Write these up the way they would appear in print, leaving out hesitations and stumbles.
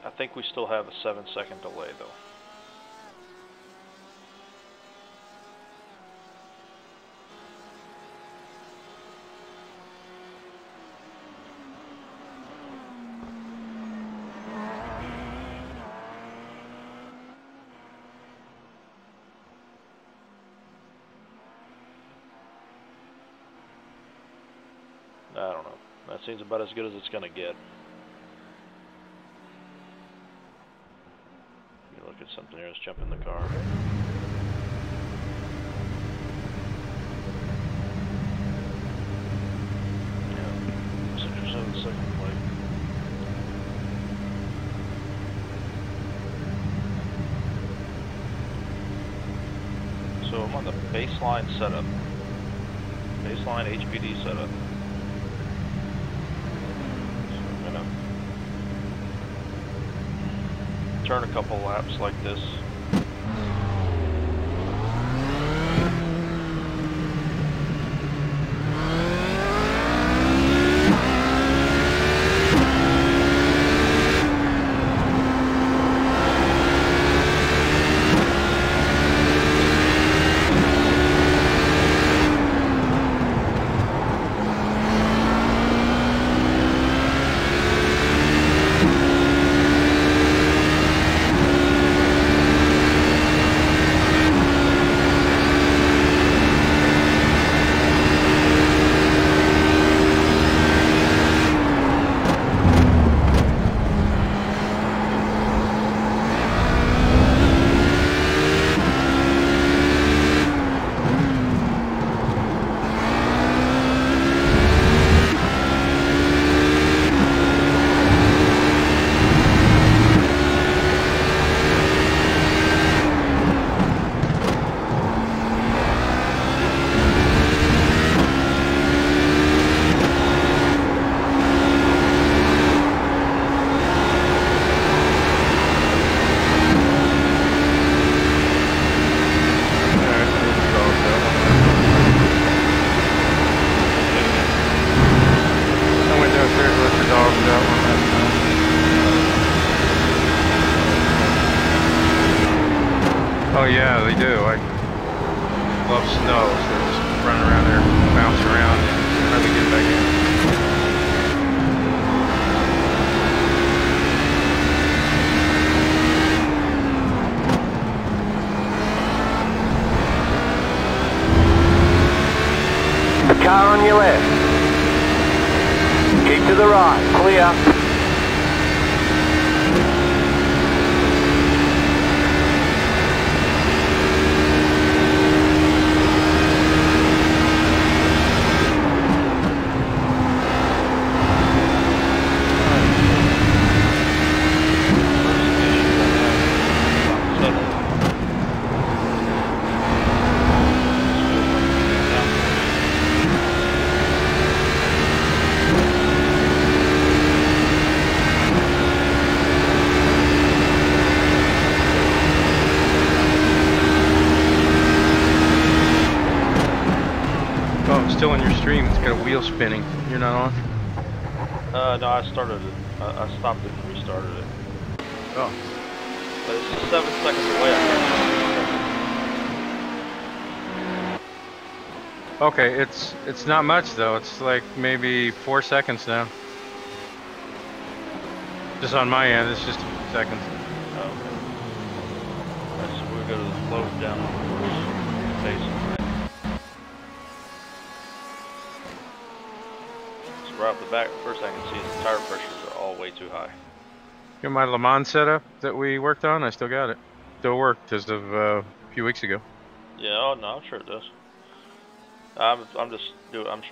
I think we still have a 7-second delay though. I don't know. That seems about as good as it's gonna get. Let me look at something here. Let's jump in the car. Yeah, 6 or 7 second delay. So I'm on the baseline setup. Baseline HPD setup. Turn a couple laps like this. Oh yeah, they do. I love snow, so just running around there, bouncing around, and hardly get back in. Car on your left. Keep to the right. Clear. Still in your stream, it's got a wheel spinning. You're not on? No, I started it. I stopped it and restarted it. Oh. But it's a 7-second delay. Okay, it's not much though. It's like maybe 4 seconds now. Just on my end, it's just a few seconds. Okay. Alright, so we'll go to the close down face. Right off the back, first I can see is the tire pressures are all way too high. You know my Le Mans setup that we worked on? I still got it. Still worked as of a few weeks ago. Yeah, oh no, I'm sure it does. I'm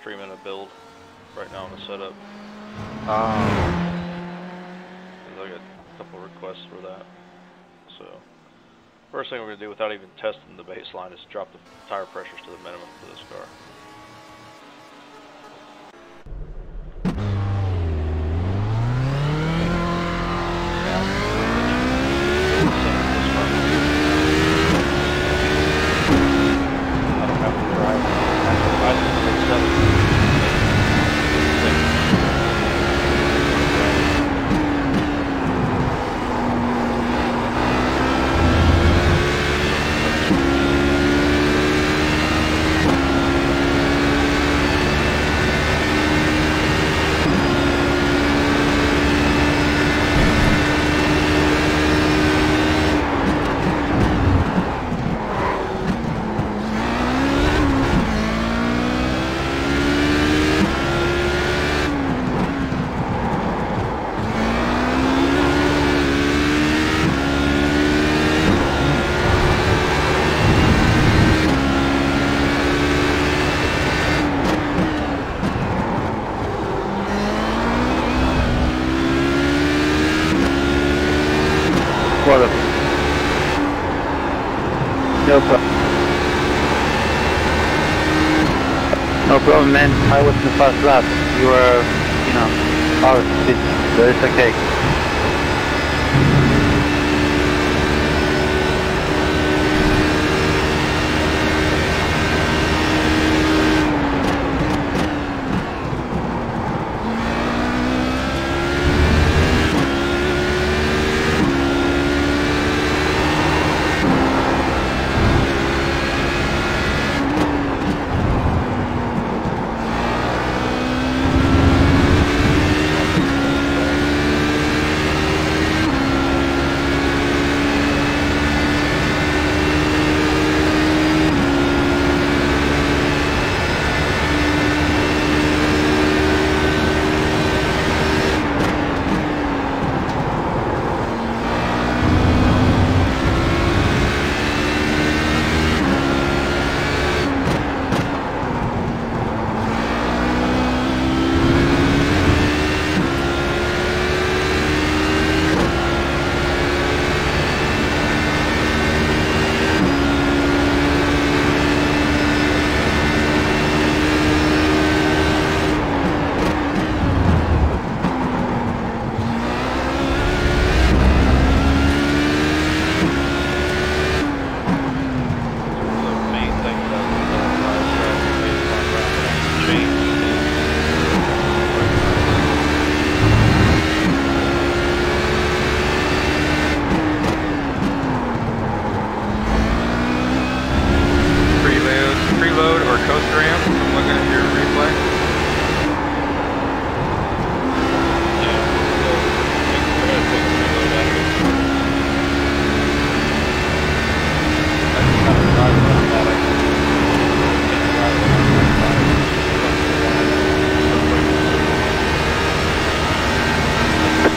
streaming a build right now on the setup. I got a couple requests for that. So first thing we're gonna do without even testing the baseline is drop the tire pressures to the minimum for this car. quality. No problem. No problem, man. I was in the first lap. You were, you know, out. It's okay.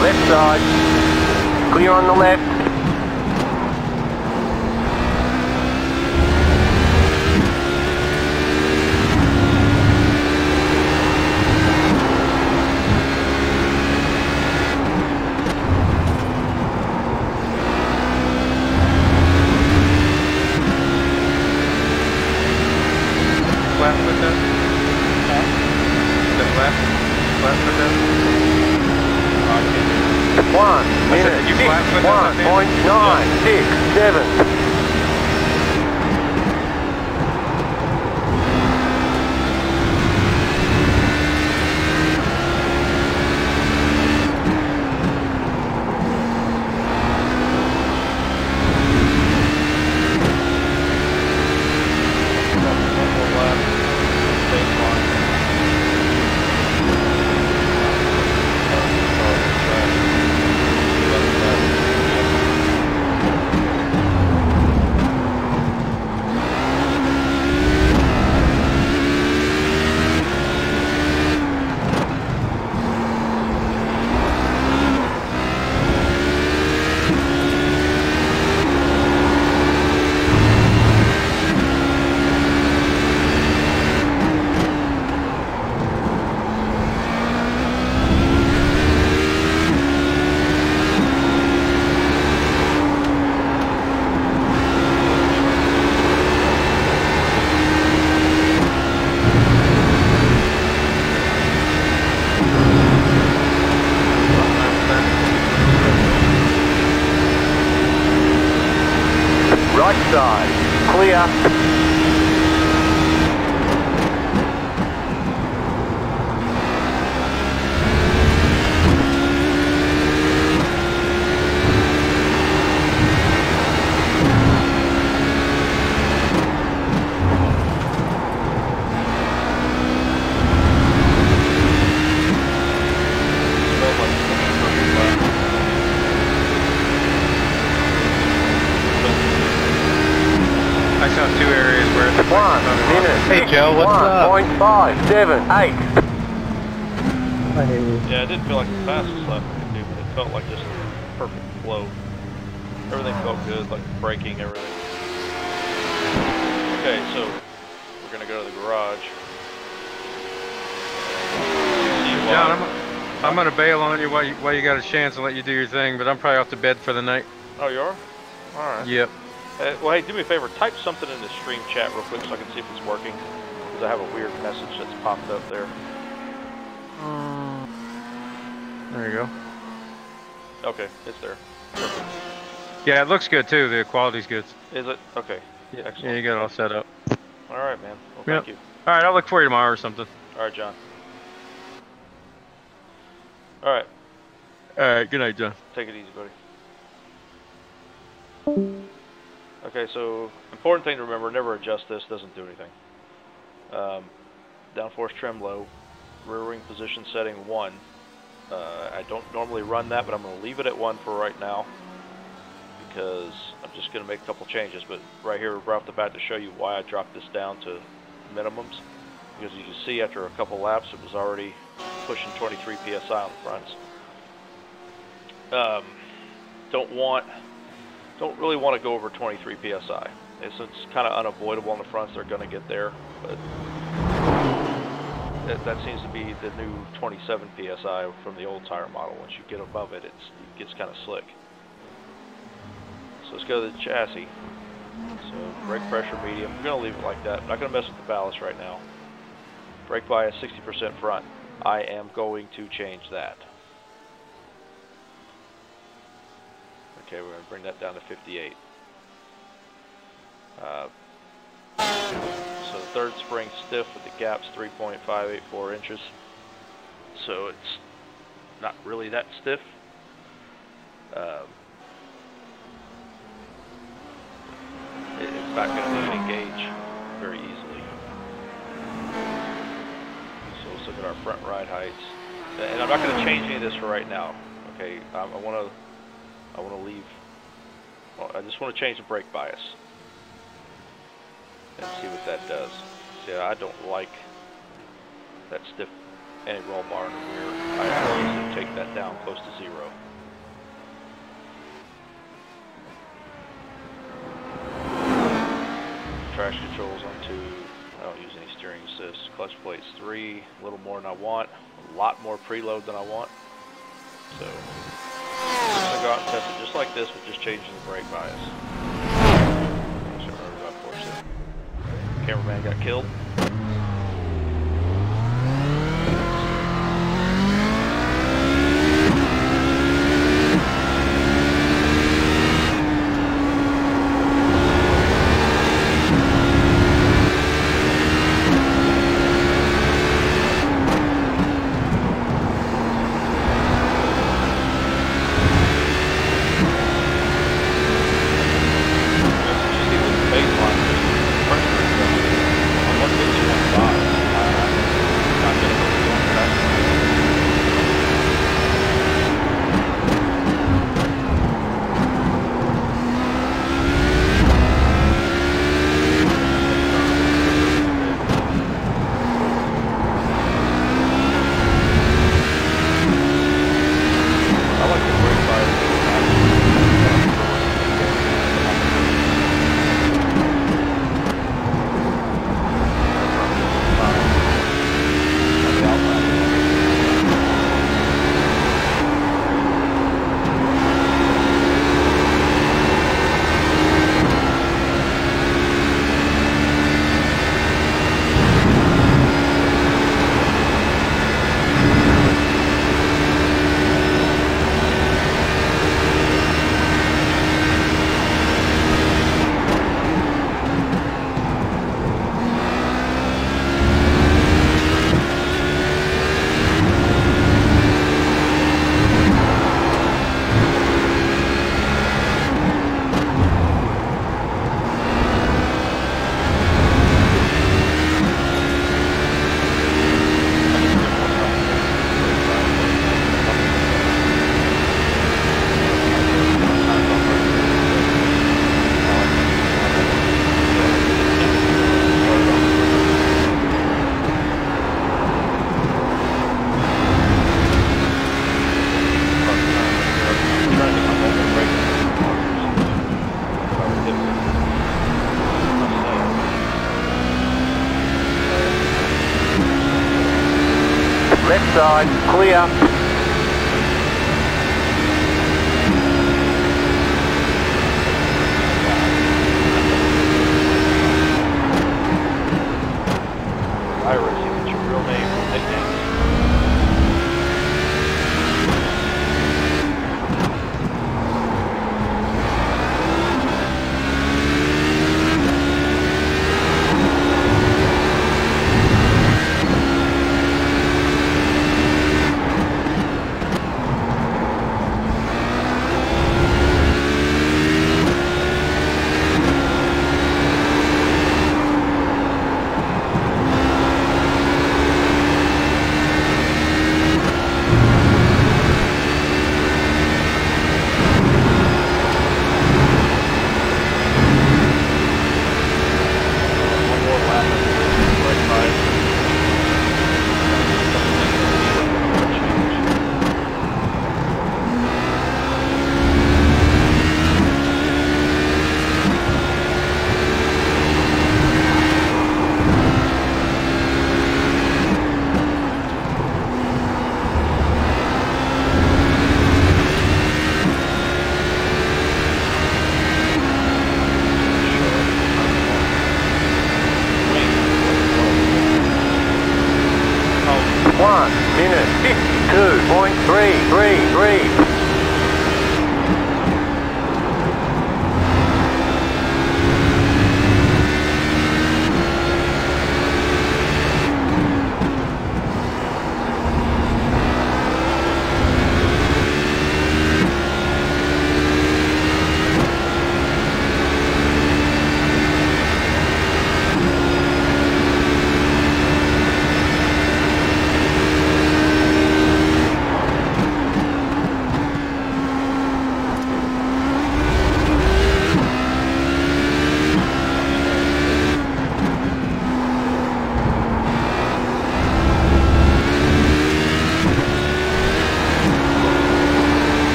Left side. Clear on the left. Flat foot that? Left foot that? 1 minute, you flat foot that? 1.967. Right side, clear. I saw two areas where it's 1 minute. Hey Joe, what's up? 1.578. Yeah, it didn't feel like the fastest lap I could do, but it felt like just perfect flow. Everything felt good, like braking, everything. Okay, so we're gonna go to the garage. John, I'm gonna bail on you while you got a chance and let you do your thing, but I'm probably off to bed for the night. Oh, you are? Alright. Yep. Well, hey, do me a favor. Type something in the stream chat real quick so I can see if it's working. Because I have a weird message that's popped up there. There you go. Okay, it's there. Perfect. Yeah, it looks good too. The quality's good. Is it? Okay. Yeah, Excellent. yeah, you got it all set up. Alright, man. Well, Yep. thank you. Alright, I'll look for you tomorrow or something. Alright, John. Alright. Alright, good night, John. Take it easy, buddy. Okay, so important thing to remember, never adjust this, doesn't do anything. Downforce trim low, rear wing position setting 1. I don't normally run that, but I'm going to leave it at 1 for right now because I'm just going to make a couple changes. But right here, right off the bat, to show you why I dropped this down to minimums, because you can see after a couple laps, it was already pushing 23 psi on the fronts. Don't really want to go over 23 psi. It's kind of unavoidable on the fronts. They're going to get there, but that seems to be the new 27 psi from the old tire model. Once you get above it, it gets kind of slick. So let's go to the chassis. So brake pressure medium. We're going to leave it like that. I'm not going to mess with the ballast right now. Brake bias 60% front. I am going to change that. Okay, we're going to bring that down to 58. So the third spring stiff with the gaps 3.584 inches. So it's not really that stiff. It's not going to engage very easily. So let's look at our front ride heights. And I'm not going to change any of this for right now. Okay, I want to leave. Well, I just want to change the brake bias and see what that does. See, I don't like that stiff anti-roll bar in the rear. I always take that down close to 0. Traction controls on 2. I don't use any steering assist. Clutch plates 3. A little more than I want. A lot more preload than I want. So I'm going to go out and test it just like this with just changing the brake bias. Cameraman got killed. Left side, clear.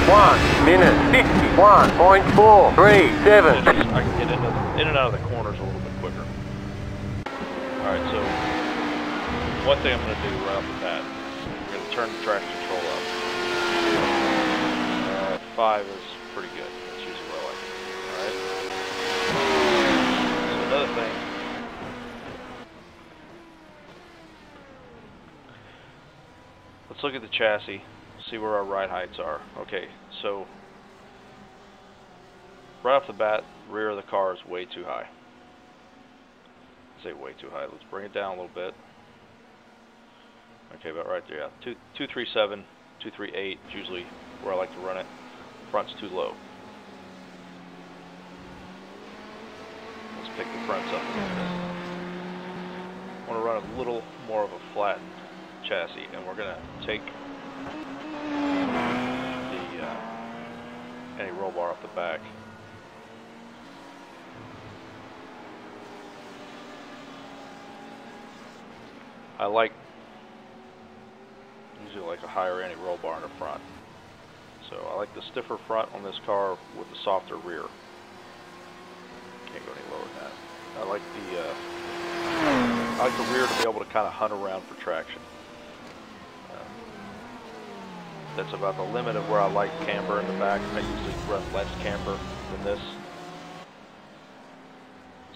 1 minute 51.437. I can get in and out of the corners a little bit quicker. Alright, so one thing I'm going to do right off the bat, I'm going to turn the traction control up. 5 is pretty good. That's usually what I like. Alright. So another thing. Let's look at the chassis, see where our ride heights are. Okay, so right off the bat, the rear of the car is way too high. I say way too high. Let's bring it down a little bit. Okay, about right there. Yeah, 237, 238 is usually where I like to run it. Front's too low. Let's pick the fronts up a little bit. I want to run a little more of a flattened chassis, and we're going to take the any roll bar off the back. I usually like a higher any roll bar in the front. So I like the stiffer front on this car with the softer rear. Can't go any lower than that. I like the rear to be able to kind of hunt around for traction. That's about the limit of where I like camber in the back. I usually run less camber than this.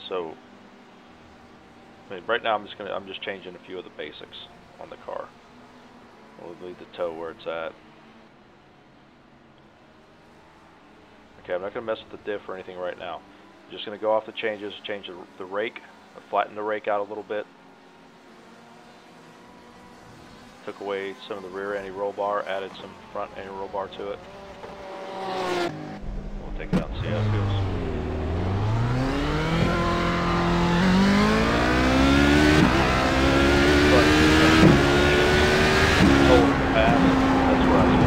So, I mean, right now I'm just changing a few of the basics on the car. We'll leave the toe where it's at. Okay, I'm not going to mess with the diff or anything right now. I'm just going to go off the changes, change the rake, flatten the rake out a little bit. Took away some of the rear anti-roll bar, added some front anti-roll bar to it. We'll take it out and see how it feels. Hold the pass. That's where I was going.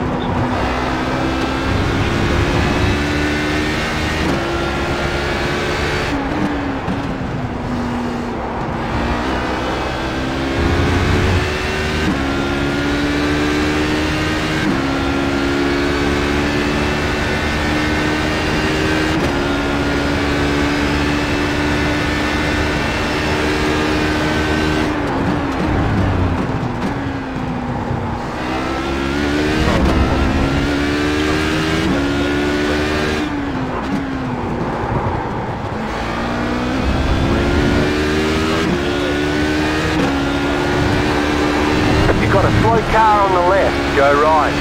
Car on the left, go right.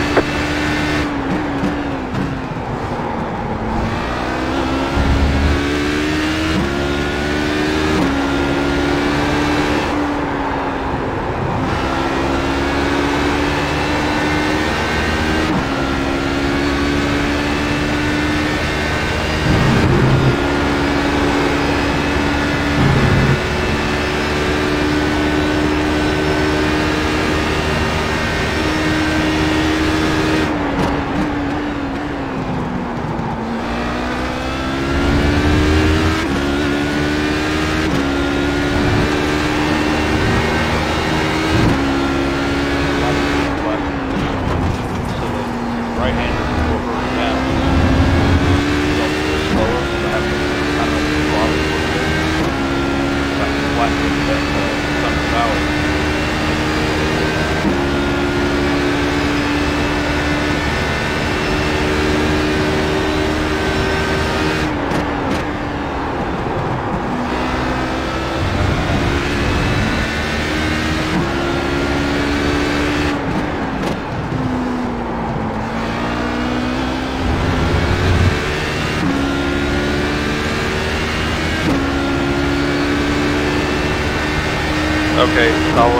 Okay, I'll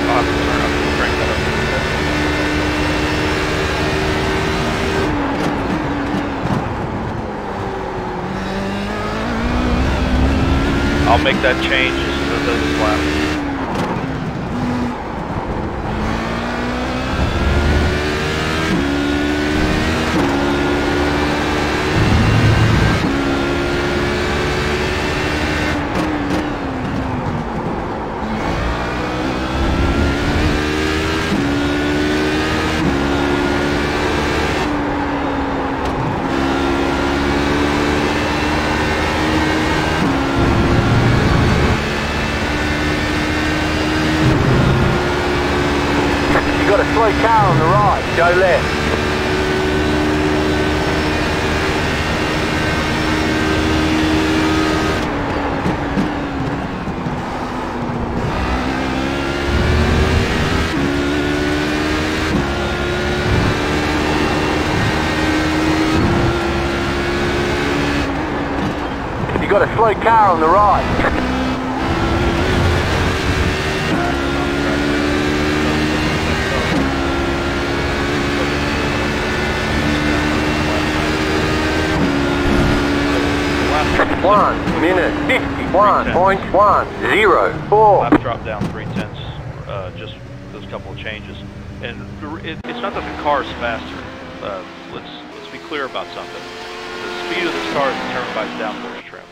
have to turn up and crank that up a bit. I'll make that change as soon as it does this lap. go left. You got a slow car on the right. One minute 51.104. Laps dropped down 0.3, just those couple of changes, and it's not that the car is faster. Let's be clear about something. The speed of this car is determined by its downforce trim.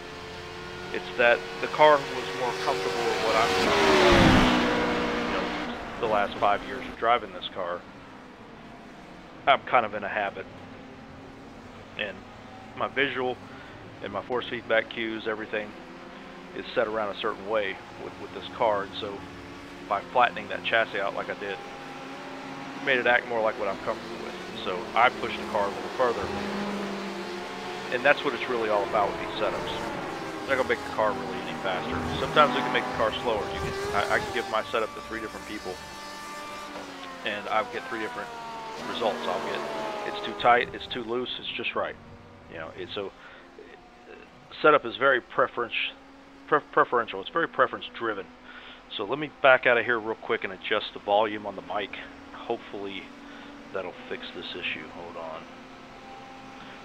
It's that the car was more comfortable with what I'm doing. The last 5 years of driving this car, I'm kind of in a habit, and my visual and my force feedback cues, everything is set around a certain way with this car, and so by flattening that chassis out like I did, it made it act more like what I'm comfortable with. So I pushed the car a little further, and that's what it's really all about with these setups. It's not gonna make the car really any faster. Sometimes we can make the car slower. I can give my setup to 3 different people, and I'll get 3 different results. I'll get it's too tight, it's too loose, it's just right. So setup is very preferential. It's very preference driven. So let me back out of here real quick and adjust the volume on the mic. Hopefully that'll fix this issue. Hold on.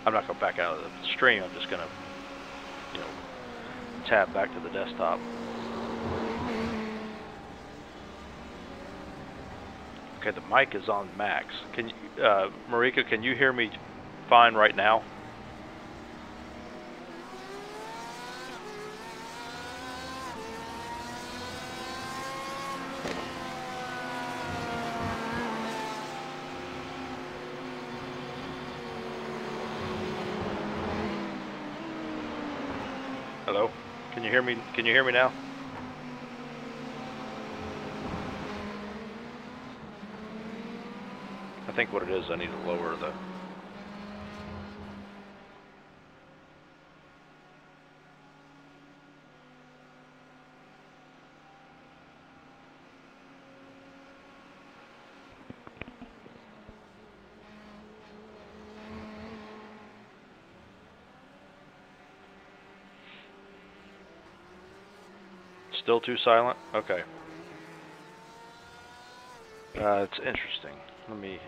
I'm not going to back out of the stream. I'm just going to, tab back to the desktop. Okay, the mic is on max. Can you, Marika, can you hear me fine right now? Hello? Can you hear me? Can you hear me now? I think what it is, I need to lower the... Still too silent? Okay. It's interesting. Let me...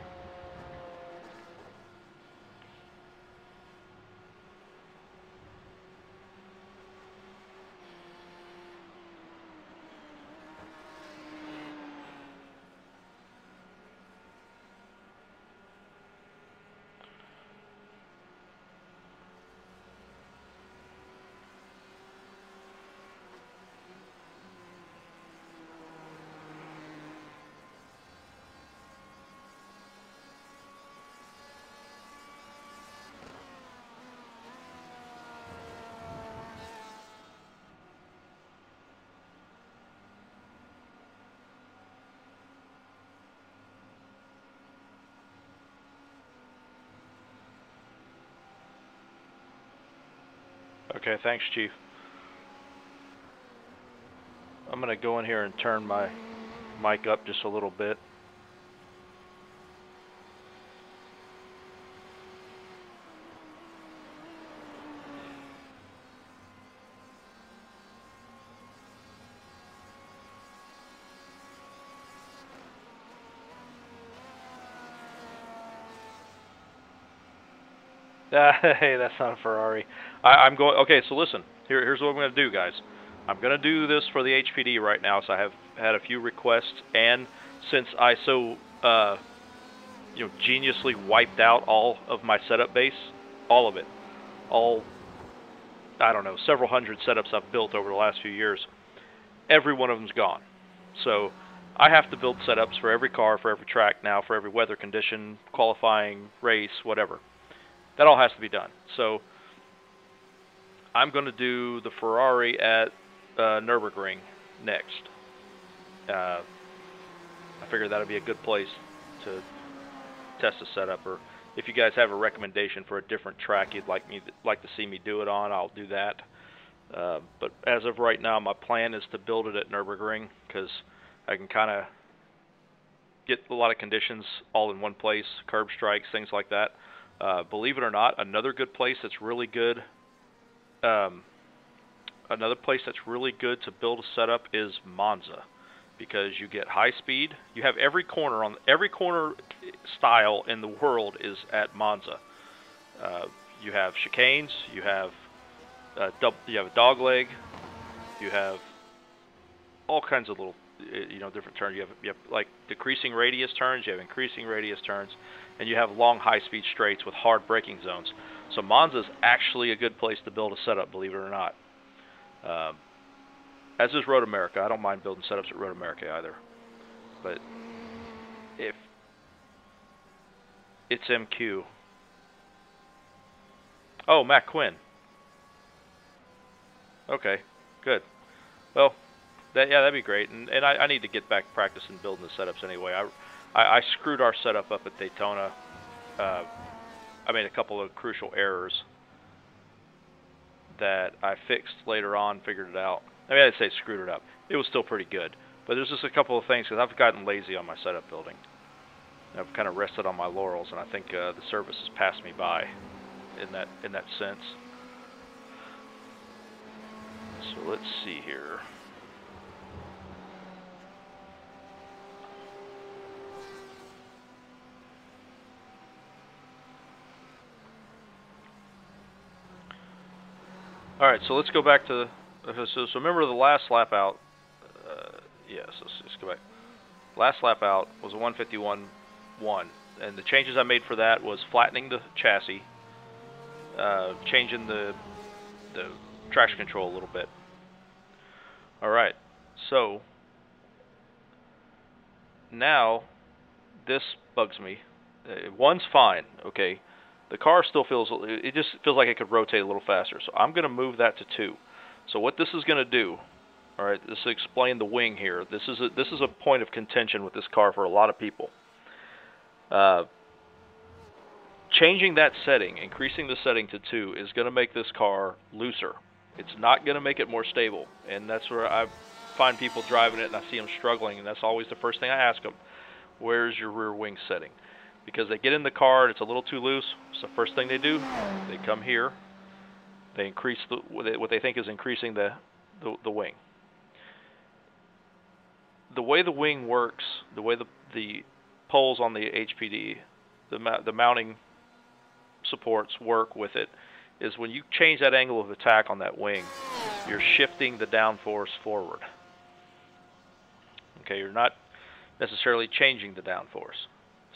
Okay, thanks, Chief. I'm going to go in here and turn my mic up just a little bit. Hey, that's not a Ferrari. I'm going. Okay, so listen. Here's what I'm going to do, guys. I'm going to do this for the HPD right now. So I have had a few requests, and since I so geniusly wiped out all of my setup base, all of it, I don't know, several hundred setups I've built over the last few years. Every one of them's gone. So I have to build setups for every car, for every track now, for every weather condition, qualifying, race, whatever. That all has to be done. So I'm going to do the Ferrari at Nürburgring next. I figured that would be a good place to test a setup, or if you guys have a recommendation for a different track you'd like to see me do it on, I'll do that. But as of right now, my plan is to build it at Nürburgring, because I can kind of get a lot of conditions all in one place, curb strikes, things like that. Believe it or not, another good place that's really good, to build a setup is Monza, because you get high speed. You have every corner style in the world is at Monza. You have chicanes, you have a dog leg, you have all kinds of little, different turns. You have like decreasing radius turns, you have increasing radius turns, and you have long high-speed straights with hard braking zones. So Monza is actually a good place to build a setup, believe it or not. As is Road America. I don't mind building setups at Road America either. But if it's MQ. Oh, Matt Quinn. Okay, good. Well, that'd be great. And I need to get back practicing building the setups anyway. I screwed our setup up at Daytona. I made a couple of crucial errors that I fixed later on, figured it out. I mean, I'd say screwed it up. It was still pretty good. But there's just a couple of things, because I've gotten lazy on my setup building. I've kind of rested on my laurels, and I think the service has passed me by in that sense. So let's see here. Alright, so let's go back to so remember the last lap out. Yes, let's go back. Last lap out was a 151.1, and the changes I made for that was flattening the chassis, changing the traction control a little bit. Alright, so now this bugs me. One's fine, okay. The car still it just feels like it could rotate a little faster. So I'm going to move that to 2. So what this is going to do, all right, this will explain the wing here. This is a point of contention with this car for a lot of people. Changing that setting, increasing the setting to 2, is going to make this car looser. It's not going to make it more stable. And that's where I find people driving it and I see them struggling, and that's always the first thing I ask them. Where's your rear wing setting? Because they get in the car and it's a little too loose. So the first thing they do, they come here. They increase what they think is increasing the wing. The way the wing works, the way the poles on the HPD, the mounting supports work with it, is when you change that angle of attack on that wing, you're shifting the downforce forward. Okay, you're not necessarily changing the downforce.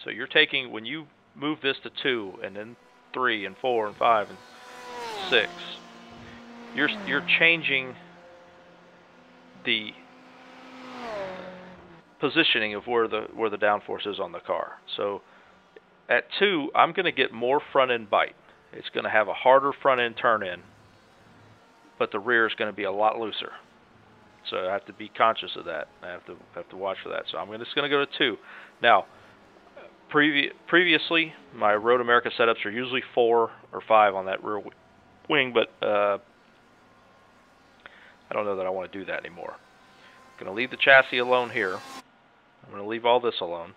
So you're taking, when you move this to 2, and then 3, and 4, and 5, and 6, you're changing the positioning of where the downforce is on the car. So at 2, I'm going to get more front end bite. It's going to have a harder front end turn in, but the rear is going to be a lot looser. So I have to be conscious of that. I have to watch for that. So I'm just going to go to 2. Now, previously, my Road America setups are usually 4 or 5 on that rear wing, but I don't know that I want to do that anymore. I'm going to leave the chassis alone here. I'm going to leave all this alone.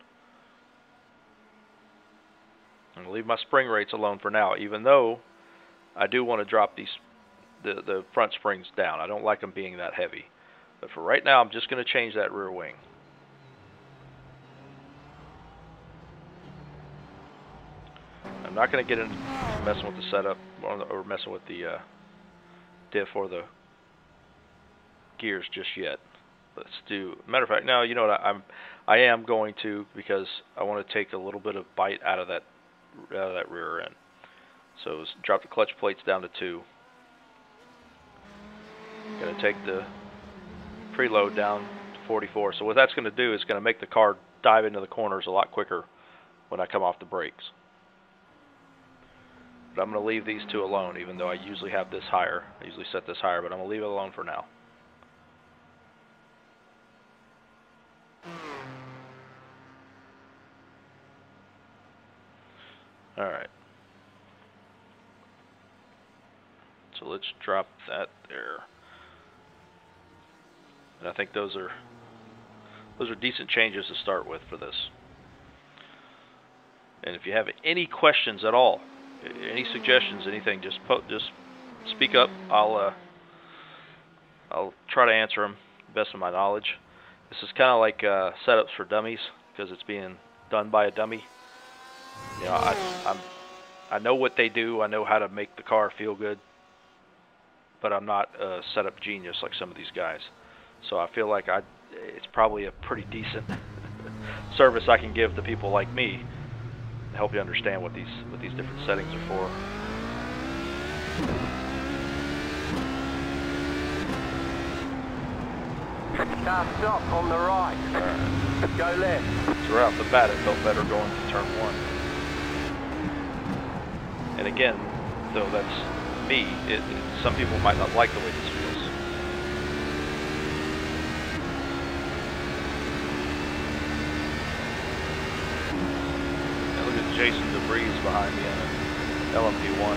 I'm going to leave my spring rates alone for now, even though I do want to drop the front springs down. I don't like them being that heavy. But for right now, I'm just going to change that rear wing. I'm not going to get into messing with the setup or messing with the diff or the gears just yet. Let's do. Matter of fact, now you know what I am going to, because I want to take a little bit of bite out of that rear end. So let's drop the clutch plates down to 2. Going to take the preload down to 44. So what that's going to do is going to make the car dive into the corners a lot quicker when I come off the brakes. But I'm going to leave these 2 alone, even though I usually have this higher. I usually set this higher, but I'm going to leave it alone for now. Alright. So let's drop that there. And I think those are decent changes to start with for this. And if you have any questions at all, any suggestions, anything, just speak up. I'll try to answer them to the best of my knowledge. This is kind of like setups for dummies because it's being done by a dummy. You know, I know what they do. I know how to make the car feel good, but I'm not a setup genius like some of these guys. So I feel like it's probably a pretty decent service I can give to people like me to help you understand what these different settings are for. Car stop on the right. Alright. Go left. So right off the bat, it felt better going to turn 1. And again, though that's me, some people might not like the way this feels. Now look at Jason DeBreeze behind me in an LMP1.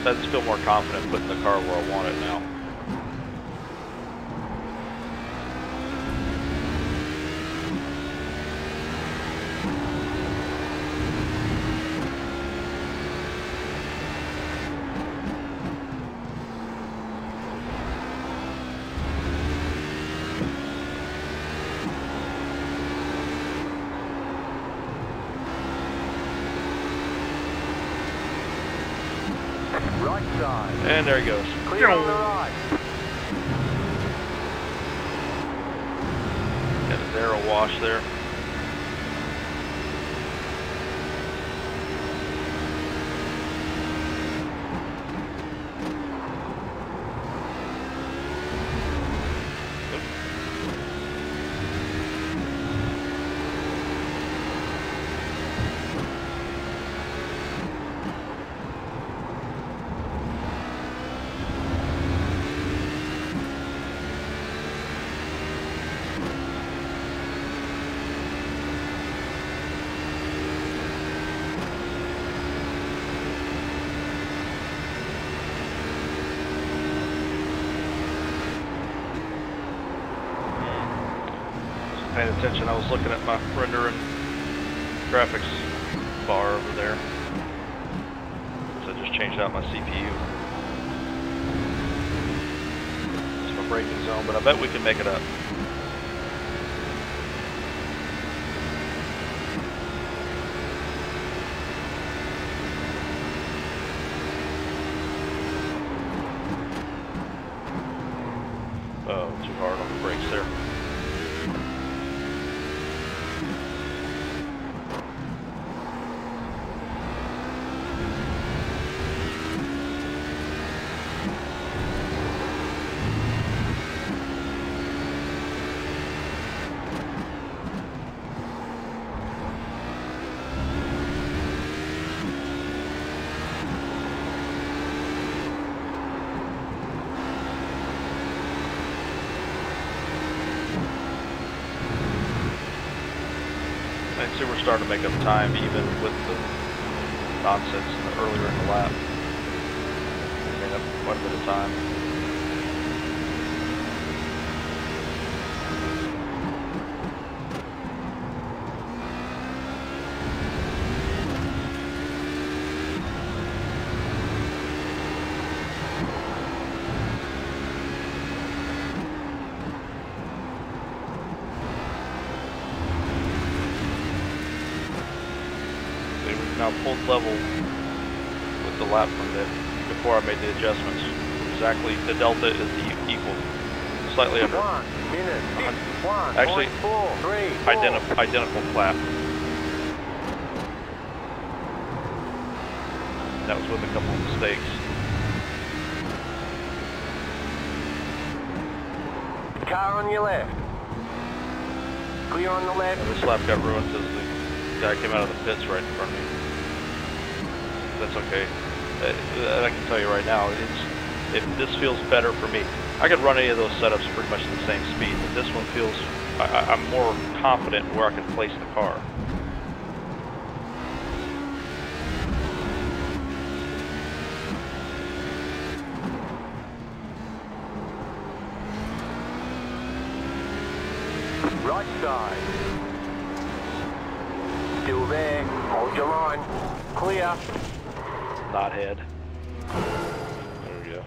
So I just feel more confident putting the car where I want it now. Right side. And there he goes. Clear on the right. Got his arrow wash there. Paying attention, I was looking at my render and graphics bar over there. So I just changed out my CPU. It's my braking zone, but I bet we can make it up. Oh, too hard on the brakes there. See, we're starting to make up time even with the nonsense earlier in the lap. We made up quite a bit of time. Now pulled level with the lap from before I made the adjustments. Exactly, the delta is equal, slightly under. 1 minute. Actually, 1.434. identical lap. That was with a couple of mistakes. Car on your left. Clear on the left. And this lap got ruined because the guy came out of the pits right in front of me. That's okay. I can tell you right now, if this feels better for me. I could run any of those setups pretty much at the same speed, but this one feels, I'm more confident where I can place the car. Right side. Still there. Hold your line. Clear. Not head. There we go.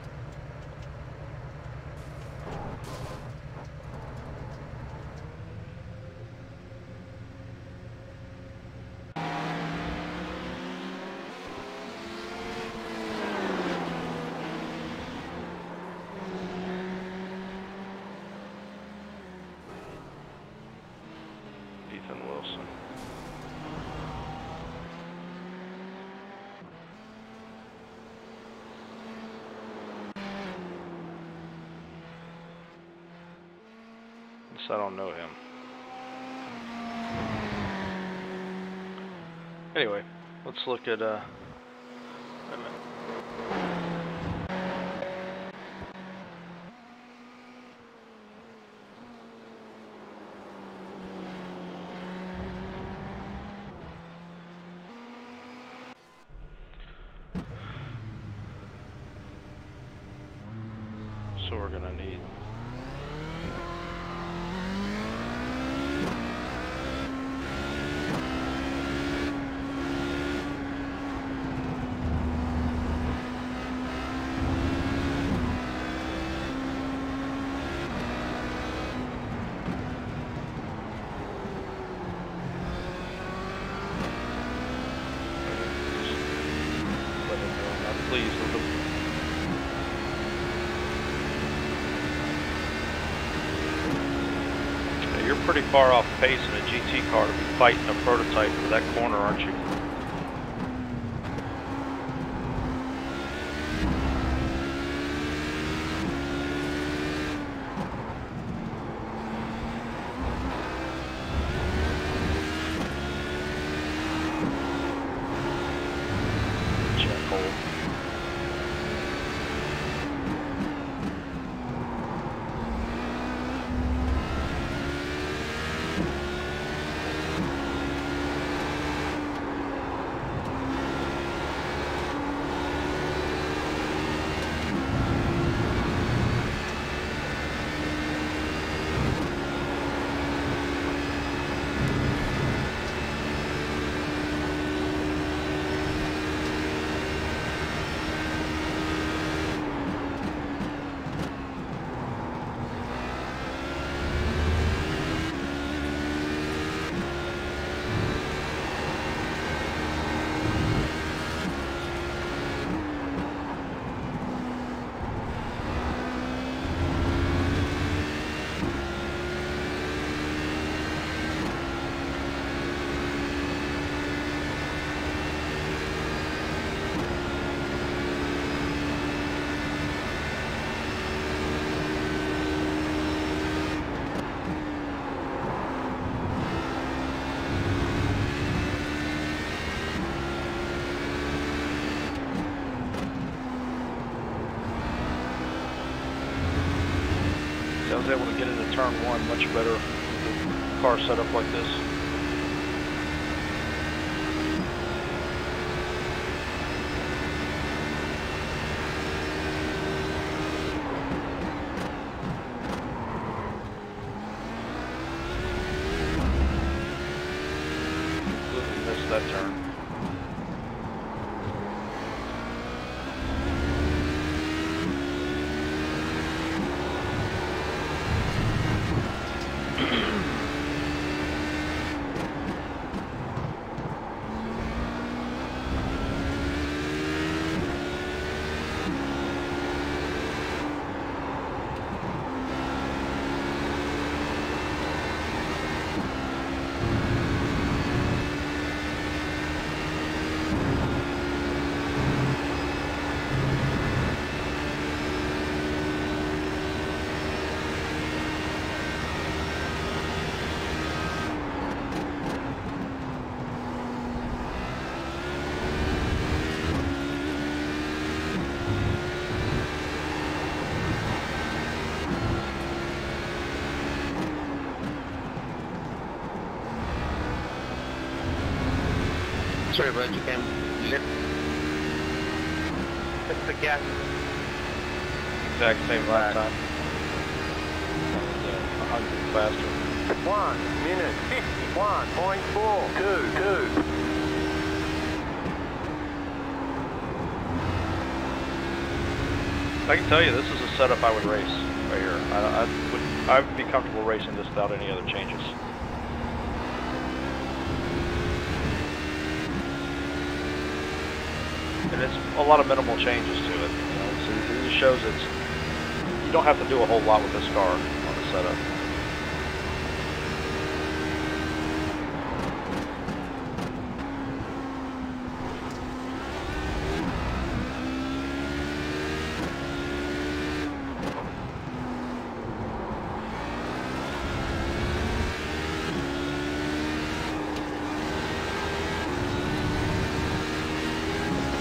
Ethan Wilson. I don't know him. Anyway, let's look at wait a minute. So we're gonna need pleased with them. Now you're pretty far off pace in a GT car to be fighting a prototype for that corner, aren't you? I was able to get into turn one much better with a car set up like this. Completely missed that turn. Sorry, bud, you can lift the gas. Exact same last time. 100 faster. 1 minute 51.422. I can tell you, this is a setup I would race right here. I'd be comfortable racing this without any other changes. And it's a lot of minimal changes to it. You know, so it just shows you don't have to do a whole lot with this car on the setup.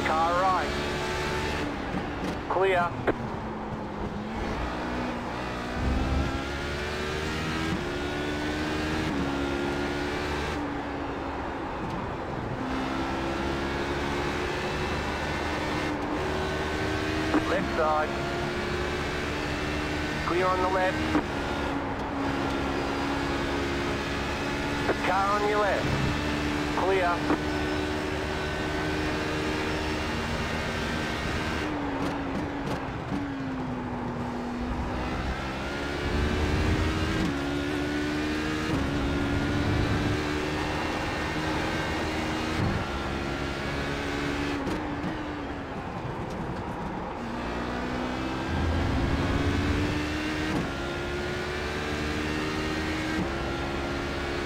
Car right. Clear. Left side. Clear on the left. Car on your left. Clear.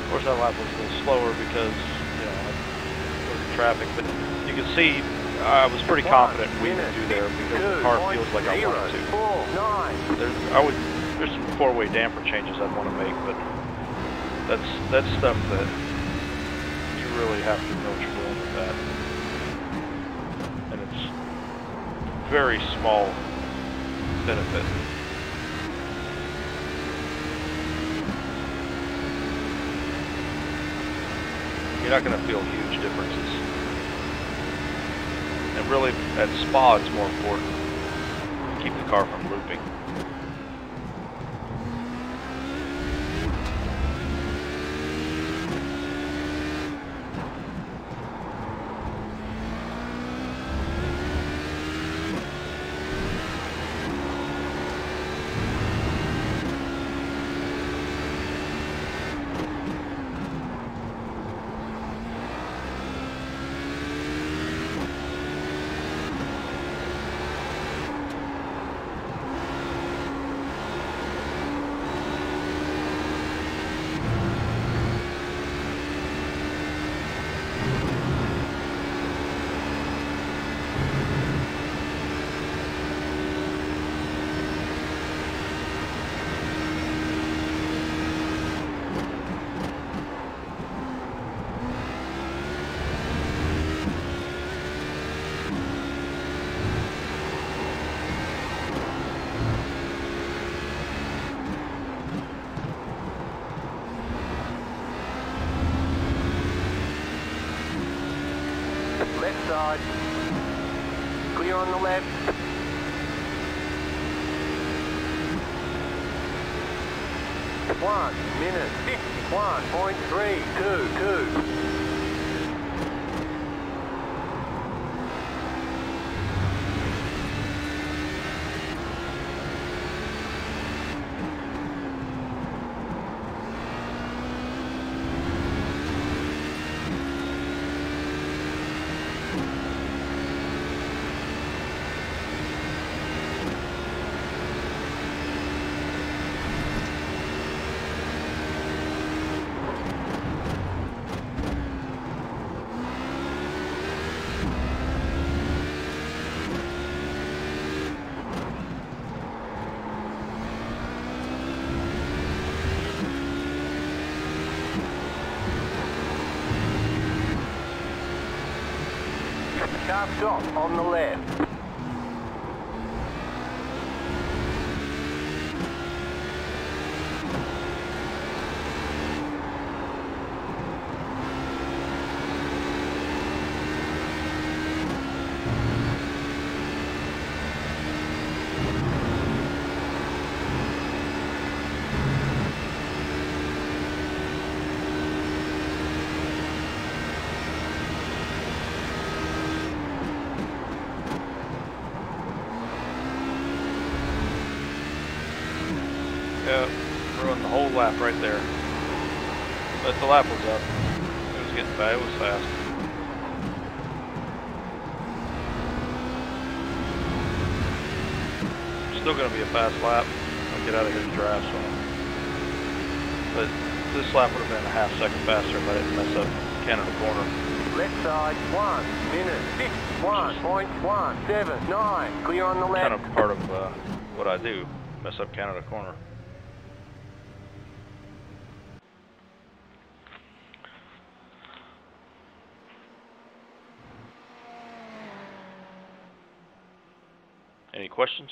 Of course, that lap was a little slower because, you know, of the traffic, but you can see I was pretty confident we could do there because the car feels like I wanted to. There's some four-way damper changes I'd want to make, but that's stuff that you really have to know what you're doing with that. And it's very small benefit. You're not going to feel huge differences. And really, at Spa, it's more important to keep the car from looping. Left side. Clear on the left. One minute 51.322. Car stop on the left. lap right there. But the lap was up. It was getting bad. It was fast. Still going to be a fast lap. I'll get out of here and draft some. But this lap would have been a half second faster if I didn't mess up Canada corner. Left side, 1 minute 51.179. Clear on the left. Kind of part of what I do, mess up Canada corner. Any questions?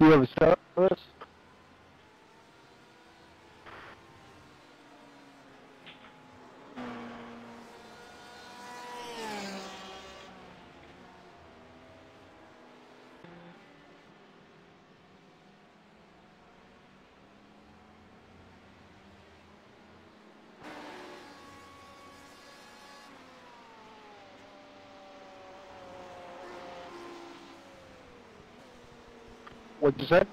You have a service? What'd you say?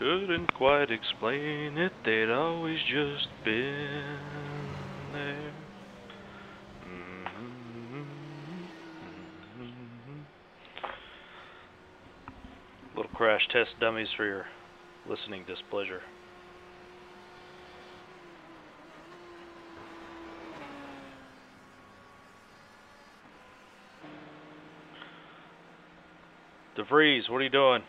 Couldn't quite explain it, they'd always just been there. Little crash test dummies for your listening displeasure. DeVries, what are you doing?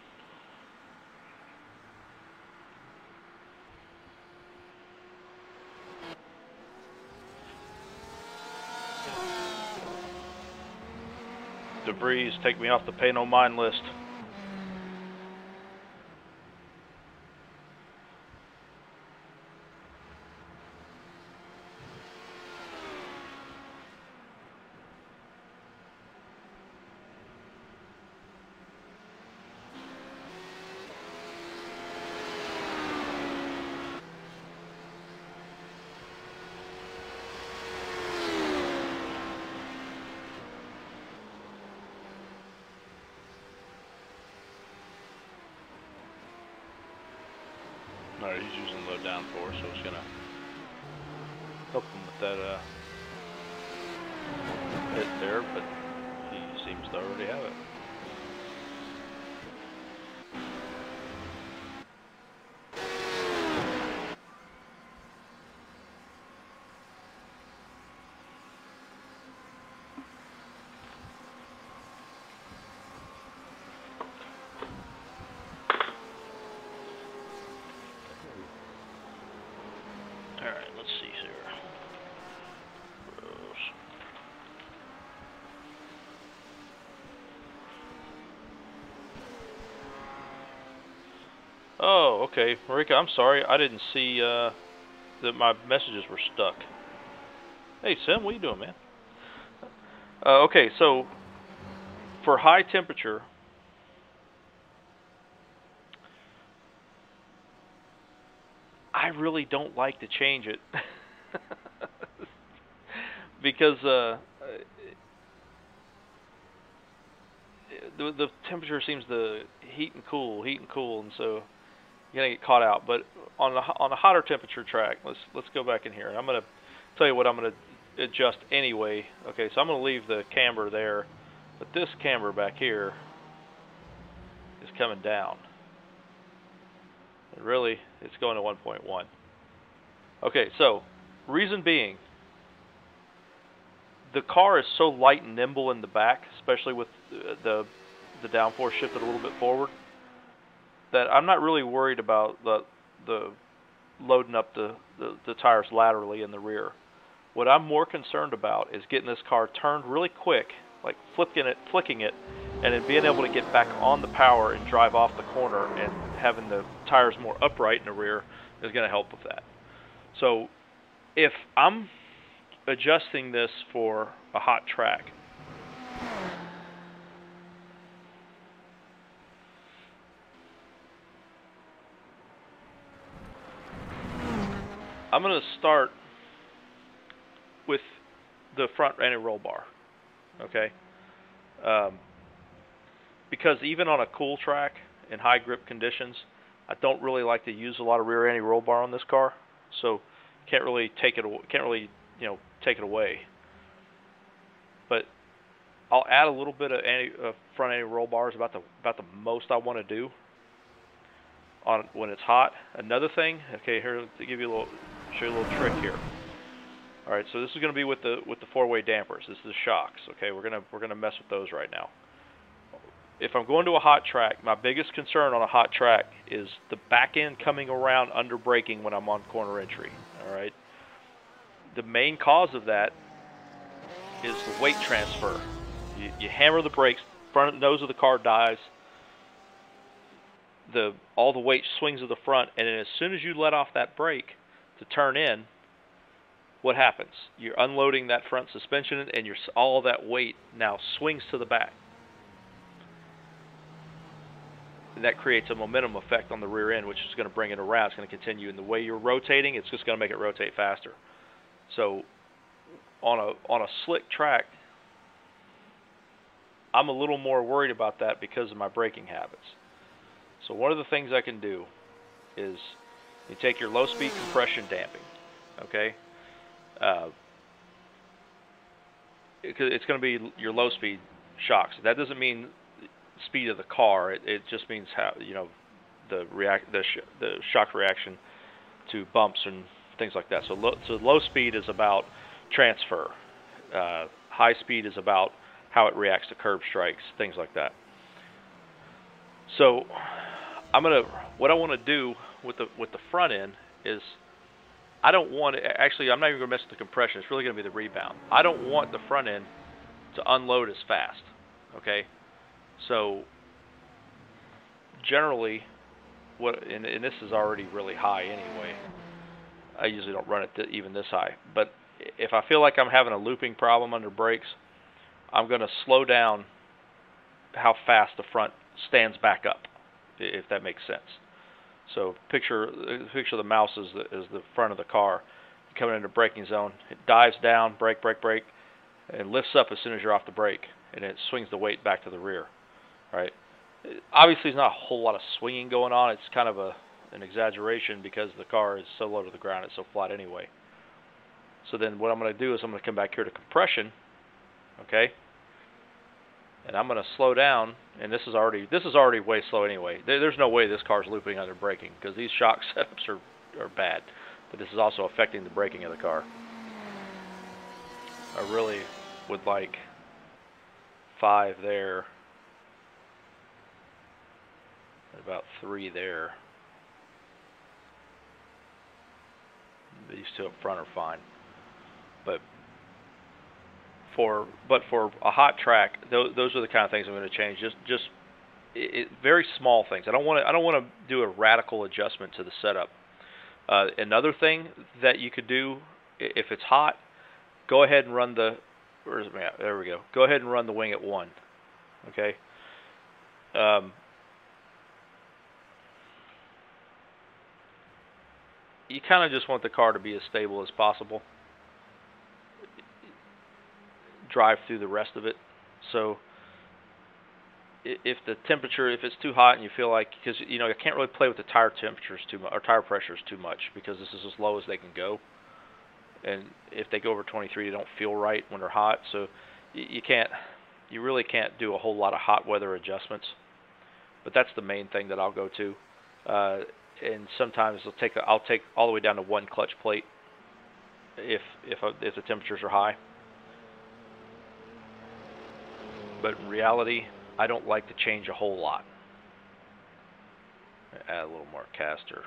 DeVries, take me off the pay no mind list. Alright, he's using low downforce, so it's gonna help him with that hit there, but he seems to already have it. Let's see here. Oh, okay. Marika, I'm sorry. I didn't see that my messages were stuck. Hey, Sim, what are you doing, man? Okay, so for high temperature, I really don't like to change it because the temperature seems to heat and cool, and so you're gonna get caught out. But on a hotter temperature track, let's go back in here, and I'm gonna tell you what I'm gonna adjust anyway. Okay, so I'm gonna leave the camber there, but this camber back here is coming down. And really, it's going to 1.1. Okay, so reason being, the car is so light and nimble in the back, especially with the downforce shifted a little bit forward, that I'm not really worried about the loading up the tires laterally in the rear. What I'm more concerned about is getting this car turned really quick, like flicking it, and then being able to get back on the power and drive off the corner, and having the tires more upright in the rear is going to help with that. So if I'm adjusting this for a hot track, I'm going to start with the front anti-roll bar, okay? Because even on a cool track in high grip conditions, I don't really like to use a lot of rear anti-roll bar on this car, so can't really take it away. But I'll add a little bit of front anti-roll bars, about the most I want to do on when it's hot. Another thing, okay, here to give you show you a little trick here. All right, so this is going to be with the four-way dampers. This is the shocks. Okay, we're gonna mess with those right now. If I'm going to a hot track, my biggest concern on a hot track is the back end coming around under braking when I'm on corner entry. All right. The main cause of that is the weight transfer. You hammer the brakes, front nose of the car dies. All the weight swings to the front, and then as soon as you let off that brake to turn in, what happens? You're unloading that front suspension, and all that weight now swings to the back. And that creates a momentum effect on the rear end, which is going to bring it around. It's going to continue. And the way you're rotating, it's just going to make it rotate faster. So on a slick track, I'm a little more worried about that because of my braking habits. So one of the things I can do is you take your low speed compression damping, okay? It's going to be your low speed shocks. That doesn't mean speed of the car. It just means how, you know, the shock reaction to bumps and things like that. So low speed is about transfer. High speed is about how it reacts to curb strikes, things like that. So what I want to do with the front end is, I don't want to, actually I'm not even going to mess with the compression. It's really going to be the rebound. I don't want the front end to unload as fast. Okay, so generally, and this is already really high anyway. I usually don't run it even this high, but if I feel like I'm having a looping problem under brakes, I'm going to slow down how fast the front stands back up, if that makes sense. So picture the mouse as the front of the car. You're coming into braking zone, it dives down, brake, and lifts up as soon as you're off the brake, and it swings the weight back to the rear. Right? Obviously, there's not a whole lot of swinging going on. It's kind of an exaggeration because the car is so low to the ground, it's so flat anyway. So then what I'm going to do is I'm going to come back here to compression, okay? And I'm going to slow down, and this is already way slow anyway. There's no way this car's looping under braking because these shock setups are bad. But this is also affecting the braking of the car. I really would like 5 there, and about 3 there. These 2 up front are fine. But for a hot track, those are the kind of things I'm going to change. Just very small things. I don't want to do a radical adjustment to the setup. Another thing that you could do if it's hot, go ahead and run the. Where's it at? There we go. Go ahead and run the wing at 1. Okay. You kind of just want the car to be as stable as possible. Drive through the rest of it. So if the temperature, if it's too hot and you feel like, because you know, I can't really play with the tire temperatures too much or tire pressures too much because this is as low as they can go. And if they go over 23, they don't feel right when they're hot. So you really can't do a whole lot of hot weather adjustments. But that's the main thing that I'll go to. And sometimes I'll take all the way down to 1 clutch plate if the temperatures are high. But in reality, I don't like to change a whole lot. Add a little more caster.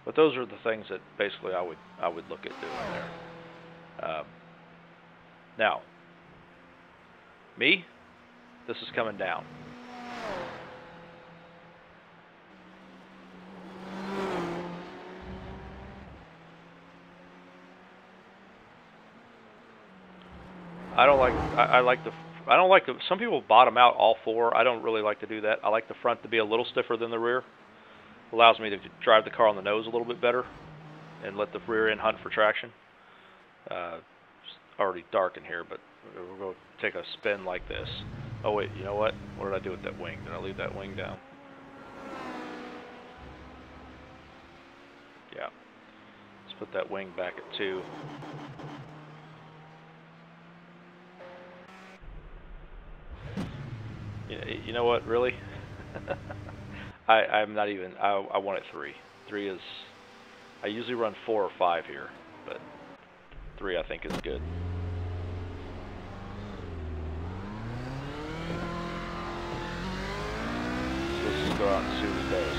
But those are the things that basically I would look at doing there. Now, me, this is coming down. I don't like the, some people bottom out all 4. I don't really like to do that. I like the front to be a little stiffer than the rear. Allows me to drive the car on the nose a little bit better and let the rear end hunt for traction. It's already dark in here, but we're going to take a spin like this. Oh wait, you know what? What did I do with that wing? Did I leave that wing down? Yeah. Let's put that wing back at 2. You know what, really? I'm not even, I want it 3. 3 is, I usually run 4 or 5 here, but 3 I think is good. So let's just go out and see what it does.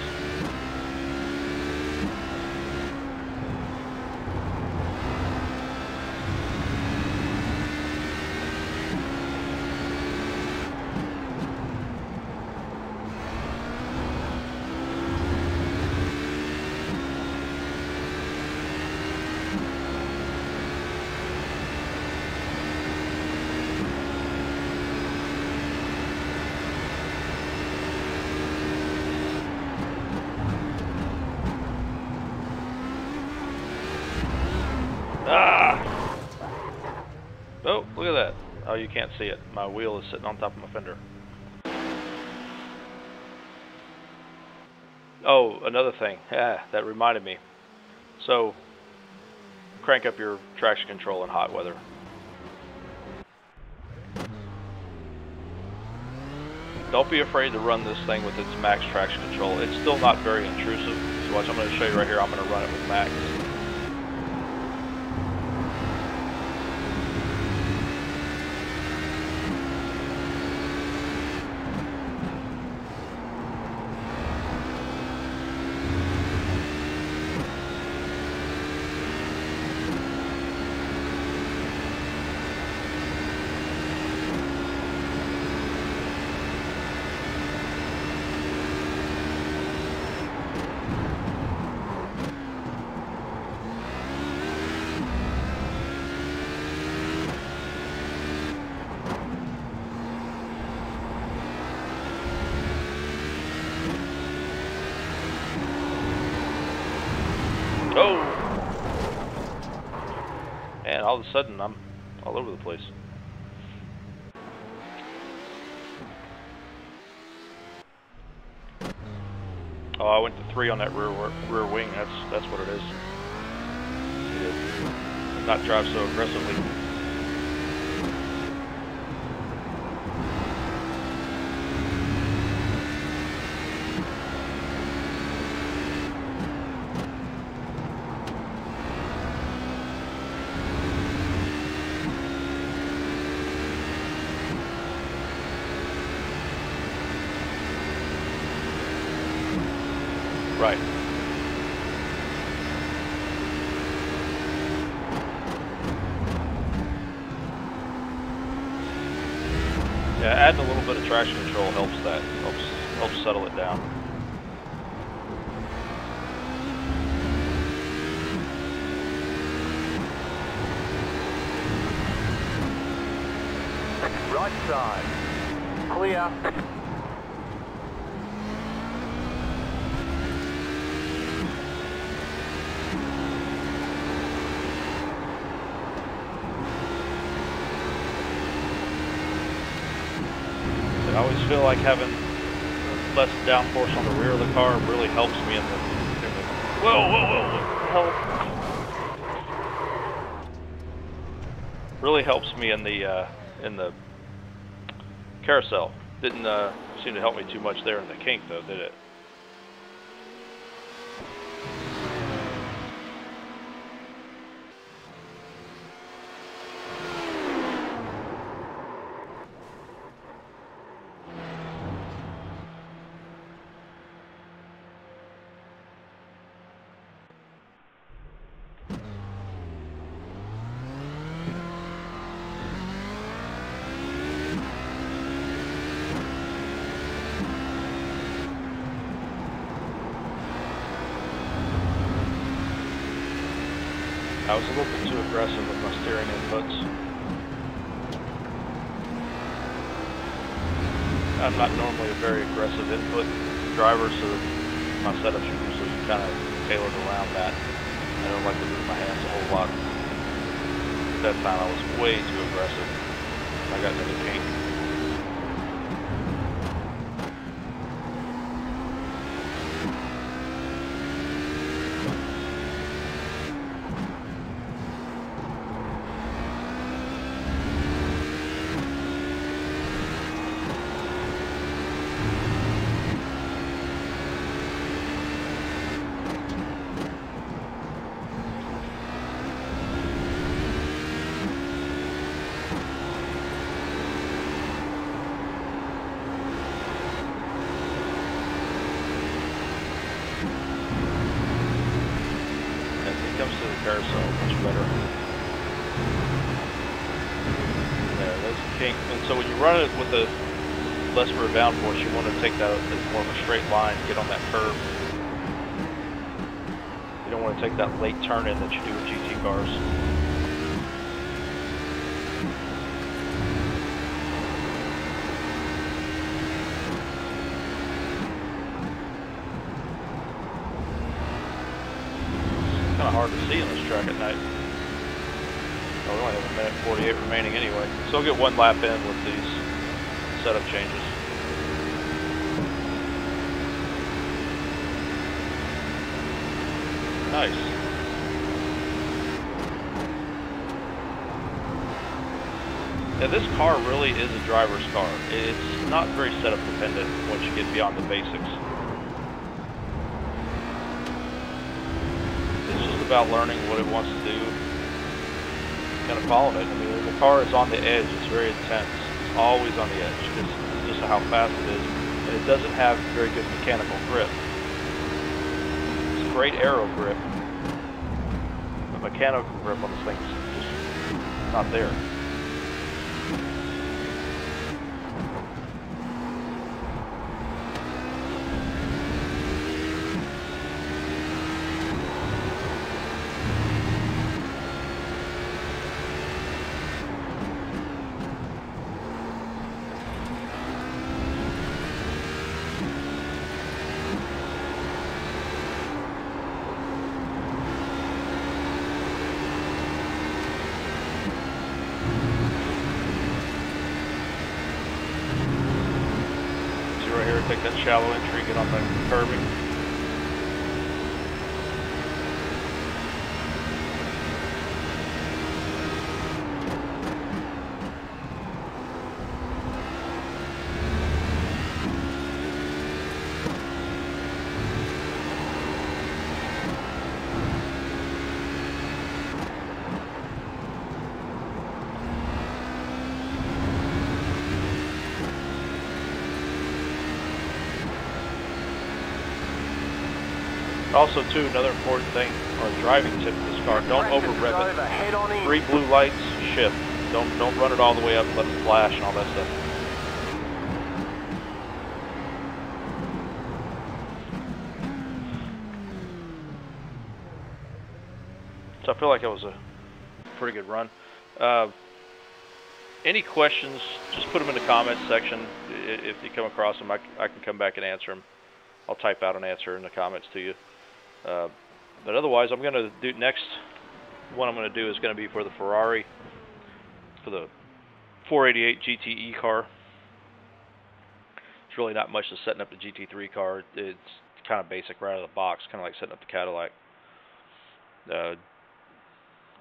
Oh, look at that. Oh, you can't see it. My wheel is sitting on top of my fender. Oh, another thing. That reminded me. So, crank up your traction control in hot weather. Don't be afraid to run this thing with its max traction control. It's still not very intrusive. So watch, I'm going to show you right here. I'm going to run it with max. Oh! And all of a sudden, I'm all over the place. Oh, I went to 3 on that rear wing. That's what it is. Yeah. Not drive so aggressively. Right. Yeah, adding a little bit of traction control helps that. Helps settle it down. Right side. Clear. I always feel like having less downforce on the rear of the car really helps me in the whoa, really helps me in the carousel. Didn't seem to help me too much there in the kink though, did it? I was a little bit too aggressive with my steering inputs. I'm not normally a very aggressive input driver, so my setups are usually kind of tailored around that. I don't like to move my hands a whole lot. That time I was way too aggressive. I got into the kink. Carousel much better. There, there's the kink. And so when you run it with a less rear downforce, you want to take that as more of a straight line, get on that curve. You don't want to take that late turn in that you do with GT cars. Hard to see on this track at night. Oh, we only have minute 48 remaining anyway. So I'll get one lap in with these setup changes. Nice. Yeah, this car really is a driver's car. It's not very setup dependent once you get beyond the basics. It's just about learning what it wants to do, kind of following it. I mean, the car is on the edge. It's very intense. It's always on the edge. It's just how fast it is, and it doesn't have very good mechanical grip. It's great aero grip. The mechanical grip on this thing is just not there. Take that shallow entry, get on the curbing. Also, too, another important thing, or a driving tip for this car, don't over rev it. 3 blue lights, shift. Don't run it all the way up, let it flash and all that stuff. So I feel like it was a pretty good run. Any questions, just put them in the comments section. If you come across them, I can come back and answer them. I'll type out an answer in the comments to you. But otherwise, I'm going to do next. What I'm going to do is going to be for the Ferrari, for the 488 GTE car. It's really not much to setting up the GT3 car. It's kind of basic right out of the box, kind of like setting up the Cadillac. A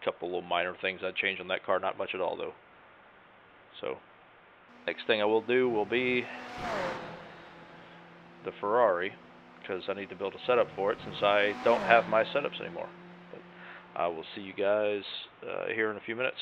couple little minor things I'd change on that car, not much at all though. So, next thing I will do will be the Ferrari, because I need to build a setup for it since I don't have my setups anymore. But I will see you guys here in a few minutes.